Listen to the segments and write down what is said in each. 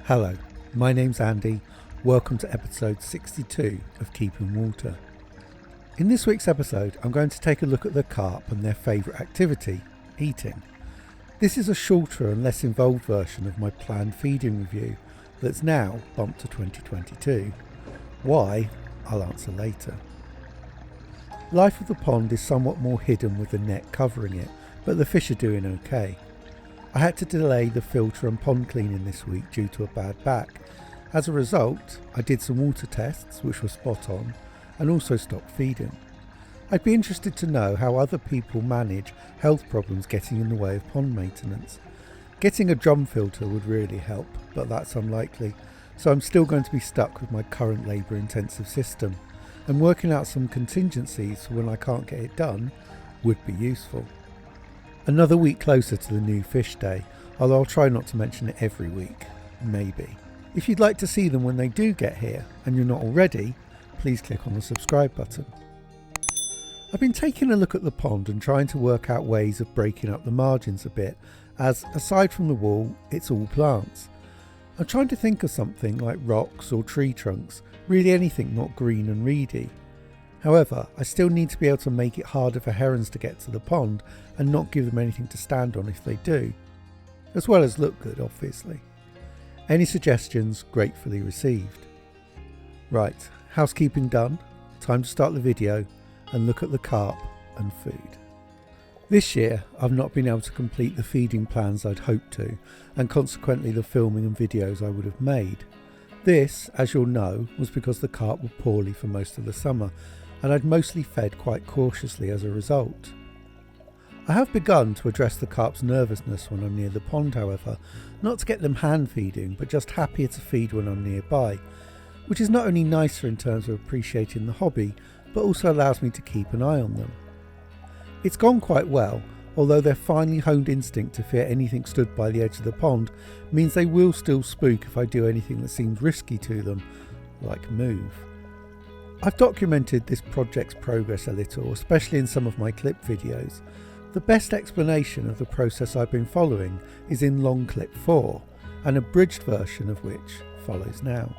Hello, my name's Andy. Welcome to episode 62 of Keeping Water. In this week's episode, I'm going to take a look at the carp and their favourite activity, eating. This is a shorter and less involved version of my planned feeding review that's now bumped to 2022. Why? I'll answer later. Life of the pond is somewhat more hidden with the net covering it, but the fish are doing okay. I had to delay the filter and pond cleaning this week due to a bad back. As a result, I did some water tests, which were spot on, and also stopped feeding. I'd be interested to know how other people manage health problems getting in the way of pond maintenance. Getting a drum filter would really help, but that's unlikely, so I'm still going to be stuck with my current labour-intensive system, and working out some contingencies for when I can't get it done would be useful. Another week closer to the new fish day, although I'll try not to mention it every week. Maybe. If you'd like to see them when they do get here, and you're not already, please click on the subscribe button. I've been taking a look at the pond and trying to work out ways of breaking up the margins a bit, as aside from the wall, it's all plants. I'm trying to think of something like rocks or tree trunks, really anything not green and reedy. However, I still need to be able to make it harder for herons to get to the pond and not give them anything to stand on if they do, as well as look good, obviously. Any suggestions gratefully received. Right, housekeeping done, time to start the video and look at the carp and food. This year I've not been able to complete the feeding plans I'd hoped to, and consequently the filming and videos I would have made. This, as you'll know, was because the carp were poorly for most of the summer, and I'd mostly fed quite cautiously as a result. I have begun to address the carp's nervousness when I'm near the pond, however, not to get them hand feeding, but just happier to feed when I'm nearby, which is not only nicer in terms of appreciating the hobby, but also allows me to keep an eye on them. It's gone quite well, although their finely honed instinct to fear anything stood by the edge of the pond means they will still spook if I do anything that seems risky to them, like move. I've documented this project's progress a little, especially in some of my clip videos. The best explanation of the process I've been following is in long clip 4, an abridged version of which follows now.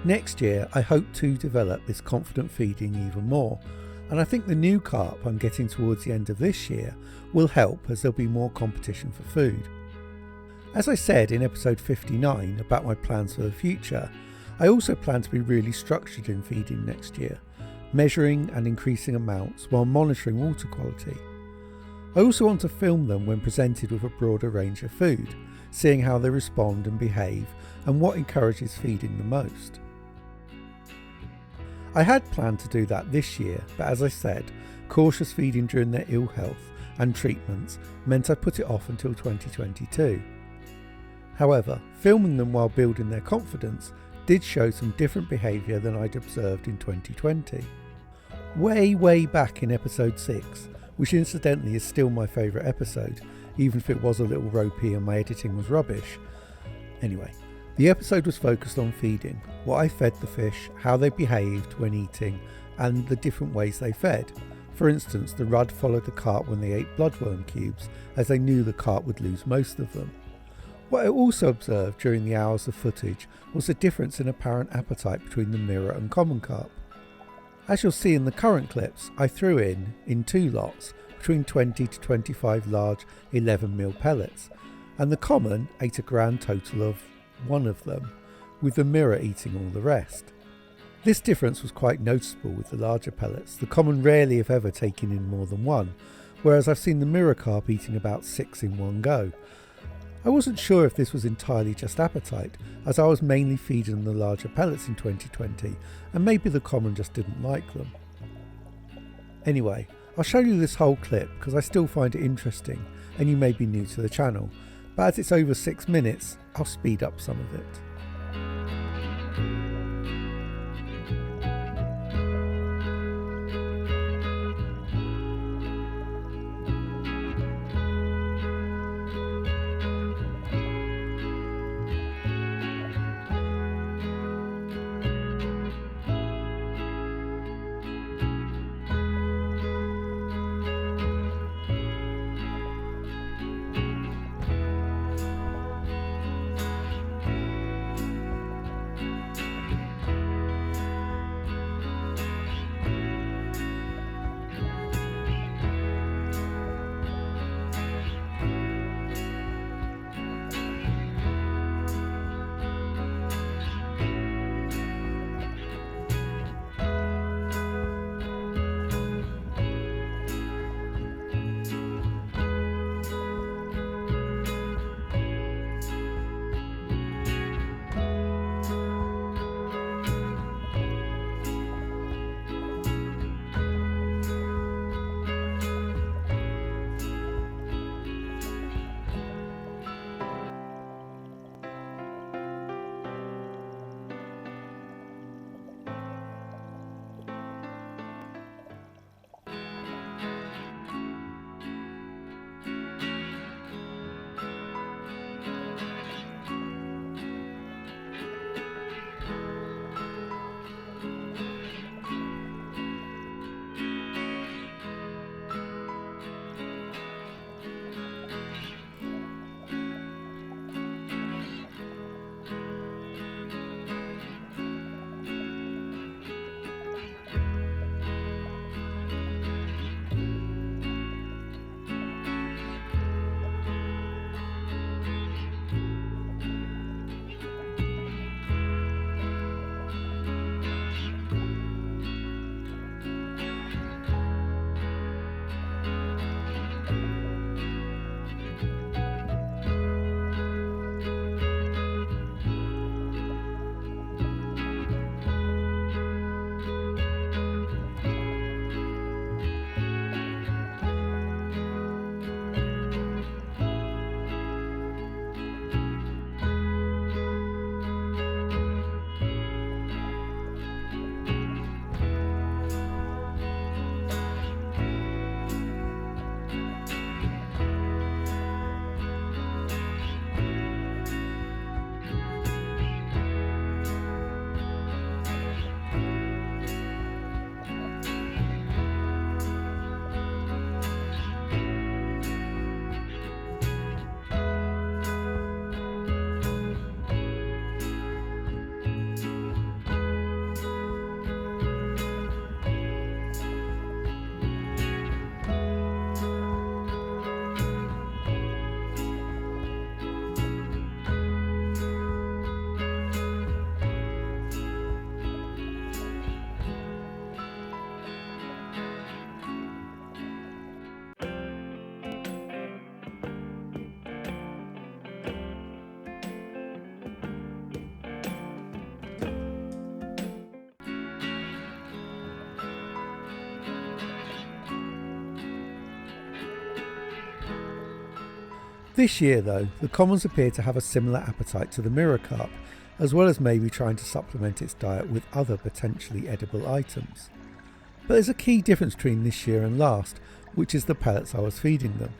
Next year I hope to develop this confident feeding even more, and I think the new carp I'm getting towards the end of this year will help, as there'll be more competition for food. As I said in episode 59 about my plans for the future, I also plan to be really structured in feeding next year, measuring and increasing amounts while monitoring water quality. I also want to film them when presented with a broader range of food, seeing how they respond and behave and what encourages feeding the most. I had planned to do that this year, but as I said, cautious feeding during their ill health and treatments meant I put it off until 2022. However, filming them while building their confidence did show some different behaviour than I'd observed in 2020. Way back in episode 6, which incidentally is still my favourite episode, even if it was a little ropey and my editing was rubbish. Anyway, the episode was focused on feeding, what I fed the fish, how they behaved when eating, and the different ways they fed. For instance, the rudd followed the carp when they ate bloodworm cubes, as they knew the carp would lose most of them. What I also observed during the hours of footage was a difference in apparent appetite between the mirror and common carp. As you'll see in the current clips, I threw in 2 lots, between 20 to 25 large 11mm pellets, and the common ate a grand total of 1 of them, with the mirror eating all the rest. This difference was quite noticeable with the larger pellets, the common rarely if ever taking in more than 1, whereas I've seen the mirror carp eating about 6 in one go. I wasn't sure if this was entirely just appetite, as I was mainly feeding the larger pellets in 2020, and maybe the common just didn't like them. Anyway, I'll show you this whole clip because I still find it interesting, and you may be new to the channel, but as it's over 6 minutes, I'll speed up some of it. This year though, the commons appear to have a similar appetite to the mirror carp, as well as maybe trying to supplement its diet with other potentially edible items. But there's a key difference between this year and last, which is the pellets I was feeding them.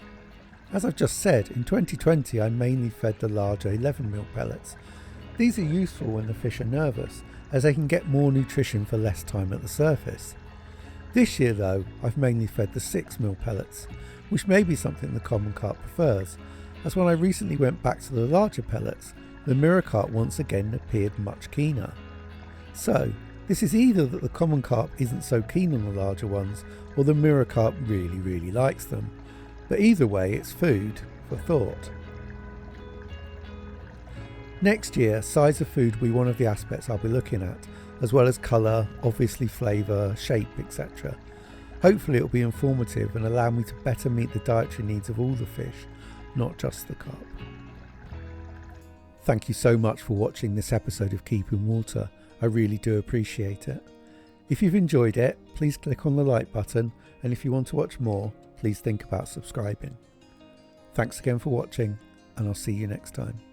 As I've just said, in 2020 I mainly fed the larger 11mm pellets. These are useful when the fish are nervous, as they can get more nutrition for less time at the surface. This year though, I've mainly fed the 6mm pellets, which may be something the common carp prefers, as when I recently went back to the larger pellets, the mirror carp once again appeared much keener. So, this is either that the common carp isn't so keen on the larger ones, or the mirror carp really likes them. But either way, it's food for thought. Next year, size of food will be one of the aspects I'll be looking at, as well as colour, obviously flavour, shape, etc. Hopefully it will be informative and allow me to better meet the dietary needs of all the fish, not just the carp. Thank you so much for watching this episode of Keeping Water. I really do appreciate it. If you've enjoyed it, please click on the like button, and if you want to watch more, please think about subscribing. Thanks again for watching, and I'll see you next time.